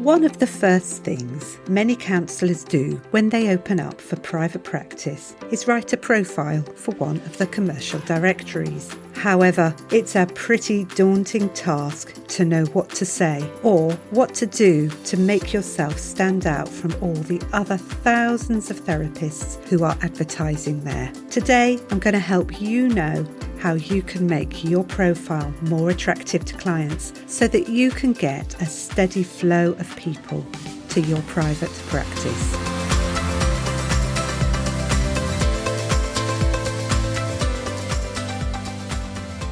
One of the first things many counsellors do when they open up for private practice is write a profile for one of the commercial directories. However, it's a pretty daunting task to know what to say or what to do to make yourself stand out from all the other thousands of therapists who are advertising there. Today, I'm going to help you know how you can make your profile more attractive to clients so that you can get a steady flow of people to your private practice.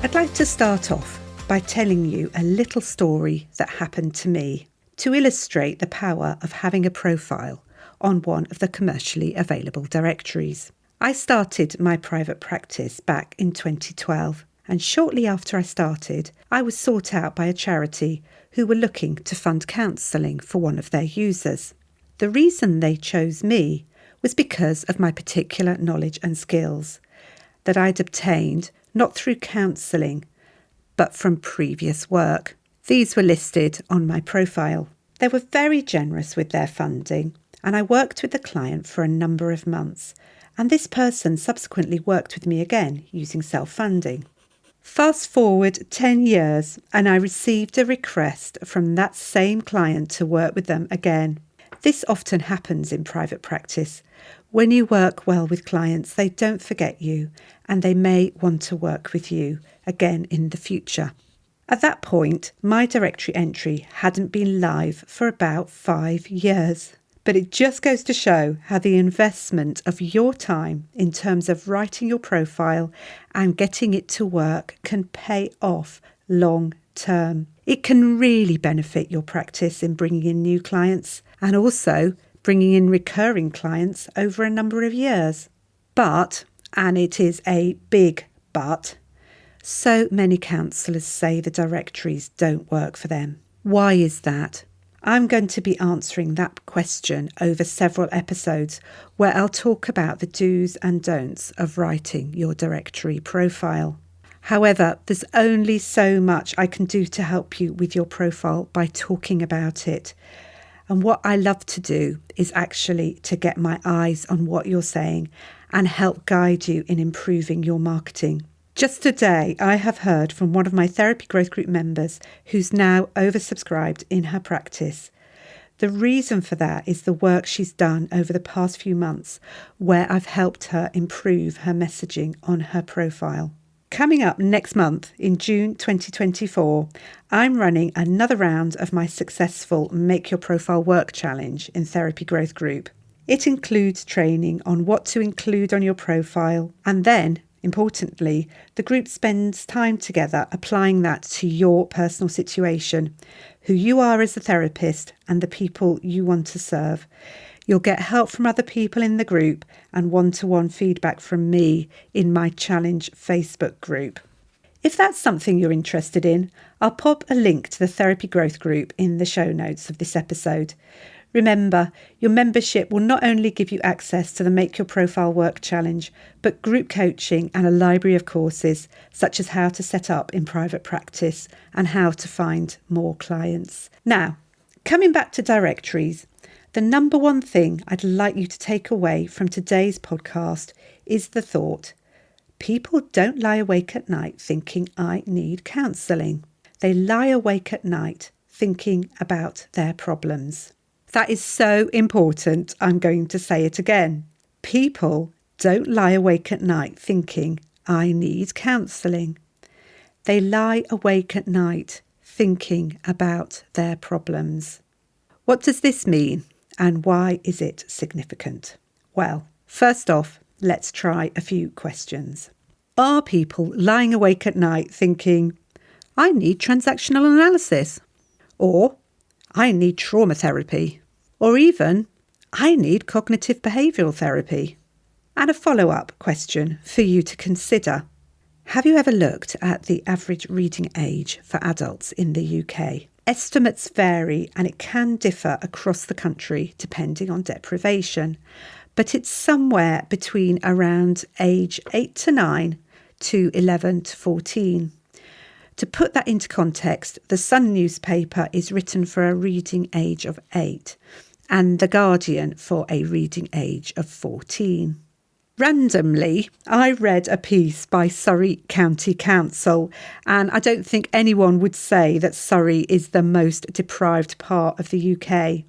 I'd like to start off by telling you a little story that happened to me to illustrate the power of having a profile on one of the commercially available directories. I started my private practice back in 2012, and shortly after I started, I was sought out by a charity who were looking to fund counselling for one of their users. The reason they chose me was because of my particular knowledge and skills that I'd obtained not through counselling, but from previous work. These were listed on my profile. They were very generous with their funding, and I worked with the client for a number of months, and this person subsequently worked with me again using self-funding. Fast forward 10 years, and I received a request from that same client to work with them again. This often happens in private practice. When you work well with clients, they don't forget you, and they may want to work with you again in the future. At that point, my directory entry hadn't been live for about 5 years. But it just goes to show how the investment of your time in terms of writing your profile and getting it to work can pay off long term. It can really benefit your practice in bringing in new clients and also bringing in recurring clients over a number of years. But, and it is a big but, so many counsellors say the directories don't work for them. Why is that? I'm going to be answering that question over several episodes where I'll talk about the do's and don'ts of writing your directory profile. However, there's only so much I can do to help you with your profile by talking about it. And what I love to do is actually to get my eyes on what you're saying and help guide you in improving your marketing. Just today, I have heard from one of my therapy growth group members who's now oversubscribed in her practice. The reason for that is the work she's done over the past few months, where I've helped her improve her messaging on her profile. Coming up next month, in June 2024, I'm running another round of my successful Make Your Profile Work challenge in Therapy Growth Group. It includes training on what to include on your profile, and then importantly, the group spends time together applying that to your personal situation, who you are as a therapist and the people you want to serve. You'll get help from other people in the group and one-to-one feedback from me in my challenge Facebook group. If that's something you're interested in, I'll pop a link to the Therapy Growth Group in the show notes of this episode. Remember, your membership will not only give you access to the Make Your Profile Work challenge, but group coaching and a library of courses, such as how to set up in private practice and how to find more clients. Now, coming back to directories, the number one thing I'd like you to take away from today's podcast is the thought: people don't lie awake at night thinking I need counselling. They lie awake at night thinking about their problems. That is so important, I'm going to say it again. People don't lie awake at night thinking, I need counselling. They lie awake at night thinking about their problems. What does this mean, and why is it significant? Well, first off, let's try a few questions. Are people lying awake at night thinking, I need transactional analysis? Or, I need trauma therapy? Or even, I need cognitive behavioural therapy? And a follow-up question for you to consider. Have you ever looked at the average reading age for adults in the UK? Estimates vary and it can differ across the country depending on deprivation, but it's somewhere between around age 8 to 9 to 11 to 14. To put that into context, the Sun newspaper is written for a reading age of 8 and the Guardian for a reading age of 14. Randomly, I read a piece by Surrey County Council, and I don't think anyone would say that Surrey is the most deprived part of the UK.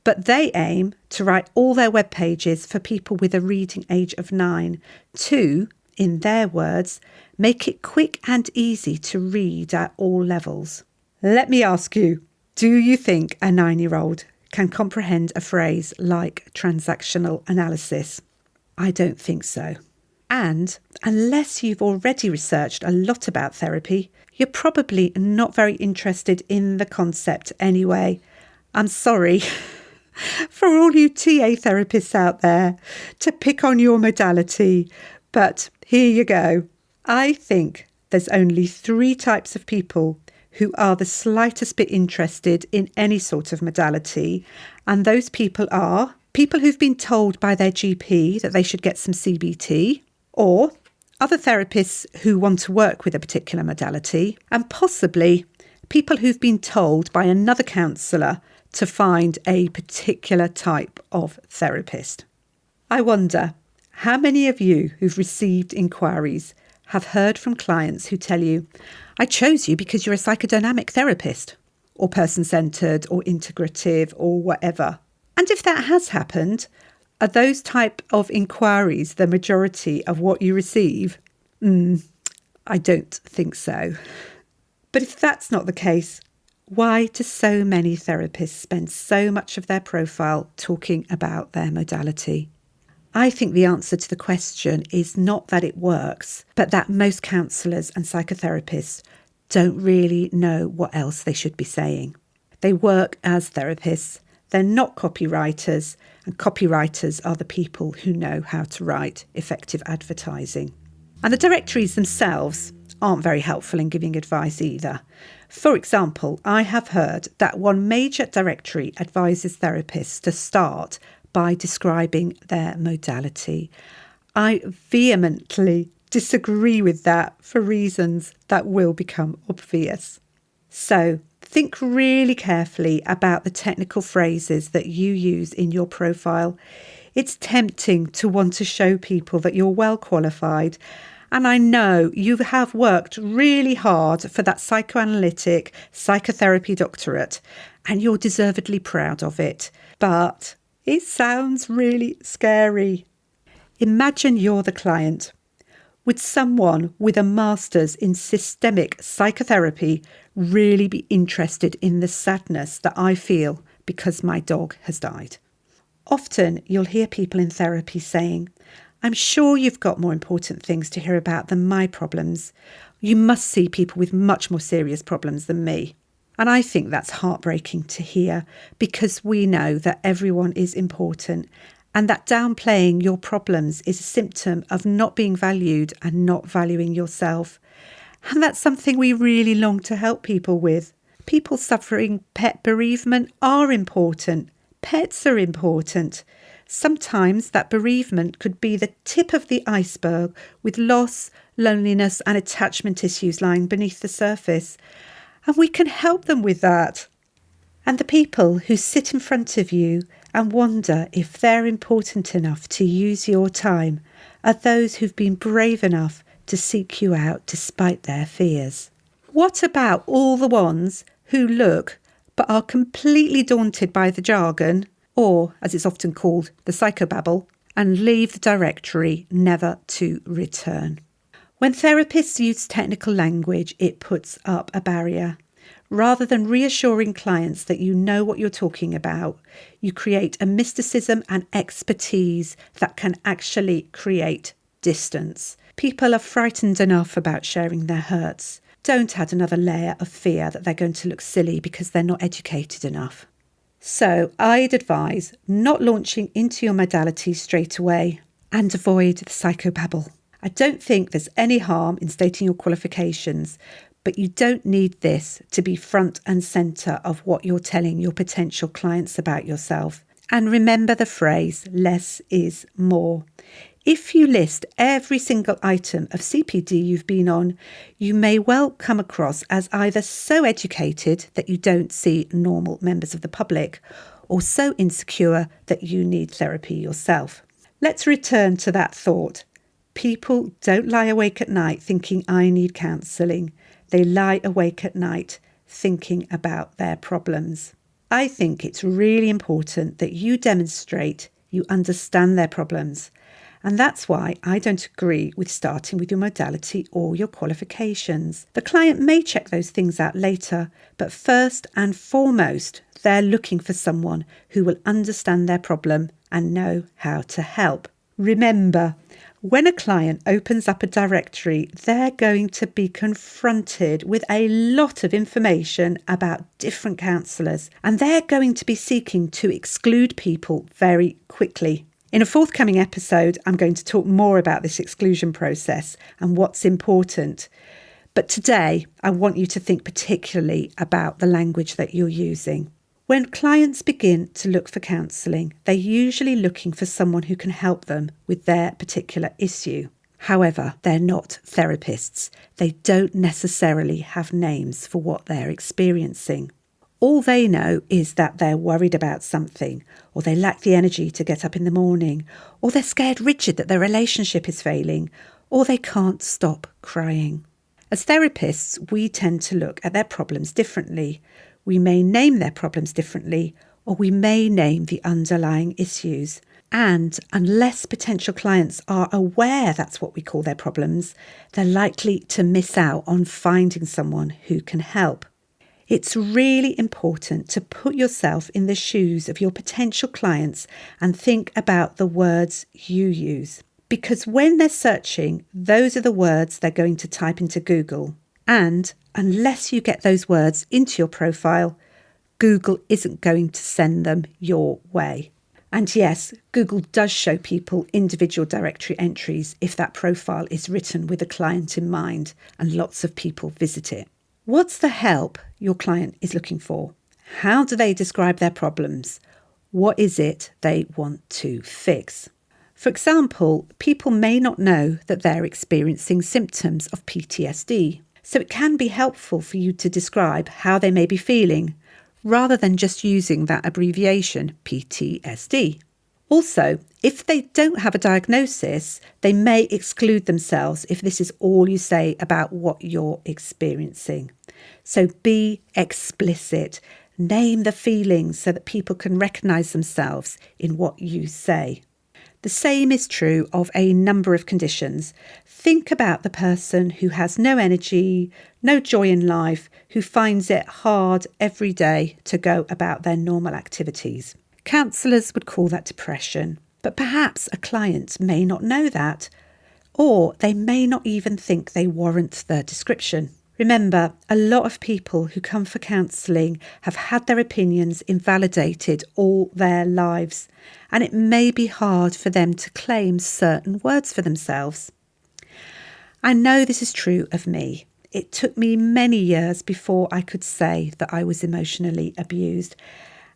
But they aim to write all their web pages for people with a reading age of 9 to, in their words, make it quick and easy to read at all levels. Let me ask you, do you think a 9-year-old can comprehend a phrase like transactional analysis? I don't think so. And unless you've already researched a lot about therapy, you're probably not very interested in the concept anyway. I'm sorry for all you TA therapists out there to pick on your modality, but here you go. I think there's only 3 types of people who are the slightest bit interested in any sort of modality, and those people are people who've been told by their GP that they should get some CBT, or other therapists who want to work with a particular modality, and possibly people who've been told by another counsellor to find a particular type of therapist. I wonder, how many of you who've received inquiries have heard from clients who tell you, I chose you because you're a psychodynamic therapist, or person-centred, or integrative, or whatever? And if that has happened, are those type of inquiries the majority of what you receive? I don't think so. But if that's not the case, why do so many therapists spend so much of their profile talking about their modality? I think the answer to the question is not that it works, but that most counsellors and psychotherapists don't really know what else they should be saying. They work as therapists. They're not copywriters, and copywriters are the people who know how to write effective advertising. And the directories themselves aren't very helpful in giving advice either. For example, I have heard that one major directory advises therapists to start by describing their modality. I vehemently disagree with that for reasons that will become obvious. So think really carefully about the technical phrases that you use in your profile. It's tempting to want to show people that you're well qualified, and I know you have worked really hard for that psychoanalytic psychotherapy doctorate, and you're deservedly proud of it. But it sounds really scary. Imagine you're the client. Would someone with a master's in systemic psychotherapy really be interested in the sadness that I feel because my dog has died? Often you'll hear people in therapy saying, I'm sure you've got more important things to hear about than my problems. You must see people with much more serious problems than me. And I think that's heartbreaking to hear, because we know that everyone is important, and that downplaying your problems is a symptom of not being valued and not valuing yourself. And that's something we really long to help people with. People suffering pet bereavement are important. Pets are important. Sometimes that bereavement could be the tip of the iceberg, with loss, loneliness and attachment issues lying beneath the surface. And we can help them with that. And the people who sit in front of you and wonder if they're important enough to use your time are those who've been brave enough to seek you out despite their fears. What about all the ones who look but are completely daunted by the jargon, or, as it's often called, the psychobabble, and leave the directory never to return? When therapists use technical language, it puts up a barrier. Rather than reassuring clients that you know what you're talking about, you create a mysticism and expertise that can actually create distance. People are frightened enough about sharing their hurts. Don't add another layer of fear that they're going to look silly because they're not educated enough. So I'd advise not launching into your modality straight away, and avoid the psychobabble. I don't think there's any harm in stating your qualifications, but you don't need this to be front and centre of what you're telling your potential clients about yourself. And remember the phrase, less is more. If you list every single item of CPD you've been on, you may well come across as either so educated that you don't see normal members of the public, or so insecure that you need therapy yourself. Let's return to that thought. People don't lie awake at night thinking I need counselling. They lie awake at night thinking about their problems. I think it's really important that you demonstrate you understand their problems. And that's why I don't agree with starting with your modality or your qualifications. The client may check those things out later, but first and foremost, they're looking for someone who will understand their problem and know how to help. Remember, when a client opens up a directory, they're going to be confronted with a lot of information about different counsellors, and they're going to be seeking to exclude people very quickly. In a forthcoming episode, I'm going to talk more about this exclusion process and what's important. But today, I want you to think particularly about the language that you're using. When clients begin to look for counselling, they're usually looking for someone who can help them with their particular issue. However, they're not therapists. They don't necessarily have names for what they're experiencing. All they know is that they're worried about something, or they lack the energy to get up in the morning, or they're scared rigid that their relationship is failing, or they can't stop crying. As therapists, we tend to look at their problems differently. We may name their problems differently, or we may name the underlying issues. And unless potential clients are aware that's what we call their problems, they're likely to miss out on finding someone who can help. It's really important to put yourself in the shoes of your potential clients and think about the words you use. Because when they're searching, those are the words they're going to type into Google. And unless you get those words into your profile, Google isn't going to send them your way. And yes, Google does show people individual directory entries if that profile is written with a client in mind and lots of people visit it. What's the help your client is looking for? How do they describe their problems? What is it they want to fix? For example, people may not know that they're experiencing symptoms of PTSD, so it can be helpful for you to describe how they may be feeling, rather than just using that abbreviation, PTSD. Also, if they don't have a diagnosis, they may exclude themselves if this is all you say about what you're experiencing. So be explicit. Name the feelings so that people can recognise themselves in what you say. The same is true of a number of conditions. Think about the person who has no energy, no joy in life, who finds it hard every day to go about their normal activities. Counsellors would call that depression, but perhaps a client may not know that, or they may not even think they warrant the description. Remember, a lot of people who come for counselling have had their opinions invalidated all their lives, and it may be hard for them to claim certain words for themselves. I know this is true of me. It took me many years before I could say that I was emotionally abused.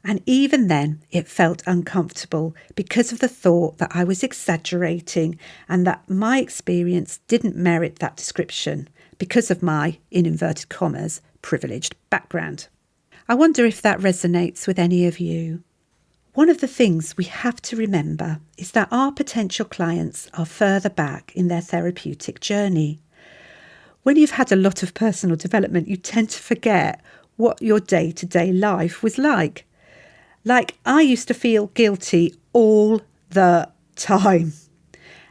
And even then, it felt uncomfortable because of the thought that I was exaggerating and that my experience didn't merit that description because of my, in inverted commas, privileged background. I wonder if that resonates with any of you. One of the things we have to remember is that our potential clients are further back in their therapeutic journey. When you've had a lot of personal development, you tend to forget what your day-to-day life was like. Like, I used to feel guilty all the time.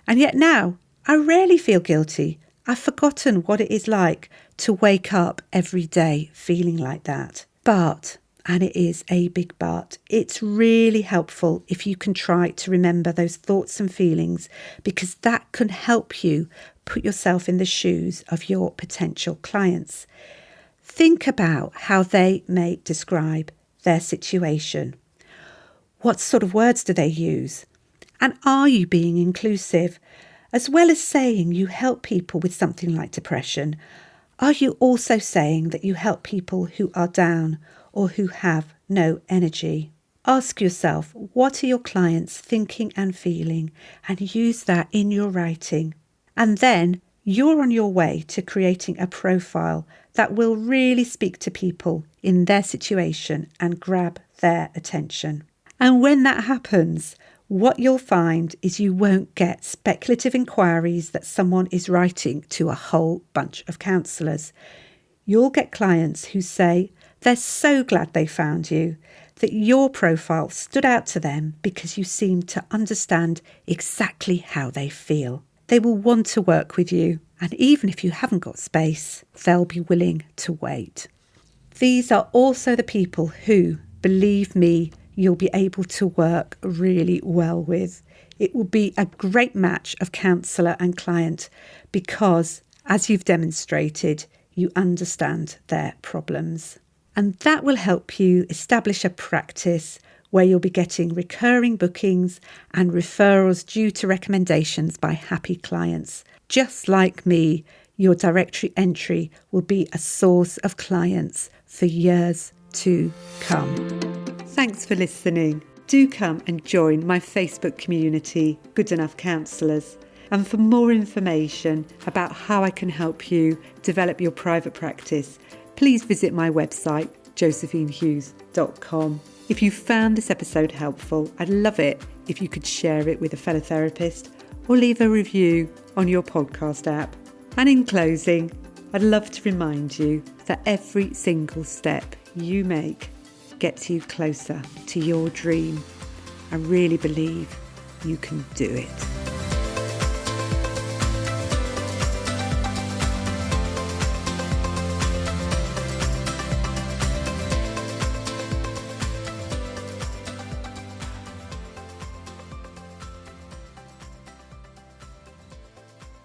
And yet now, I rarely feel guilty. I've forgotten what it is like to wake up every day feeling like that. But, and it is a big but, it's really helpful if you can try to remember those thoughts and feelings, because that can help you put yourself in the shoes of your potential clients. Think about how they may describe their situation. What sort of words do they use? And are you being inclusive? As well as saying you help people with something like depression, are you also saying that you help people who are down or who have no energy? Ask yourself, what are your clients thinking and feeling, and use that in your writing. And then you're on your way to creating a profile that will really speak to people in their situation and grab their attention. And when that happens, what you'll find is you won't get speculative inquiries that someone is writing to a whole bunch of counsellors. You'll get clients who say they're so glad they found you, that your profile stood out to them because you seem to understand exactly how they feel. They will want to work with you, and even if you haven't got space, they'll be willing to wait. These are also the people who, believe me, you'll be able to work really well with. It will be a great match of counsellor and client because, as you've demonstrated, you understand their problems. And that will help you establish a practice where you'll be getting recurring bookings and referrals due to recommendations by happy clients. Just like me, your directory entry will be a source of clients for years to come. Thanks for listening. Do come and join my Facebook community, Good Enough Counsellors. And for more information about how I can help you develop your private practice, please visit my website, josephinehughes.com. If you found this episode helpful, I'd love it if you could share it with a fellow therapist or leave a review on your podcast app. And in closing, I'd love to remind you that every single step you make gets you closer to your dream. I really believe you can do it.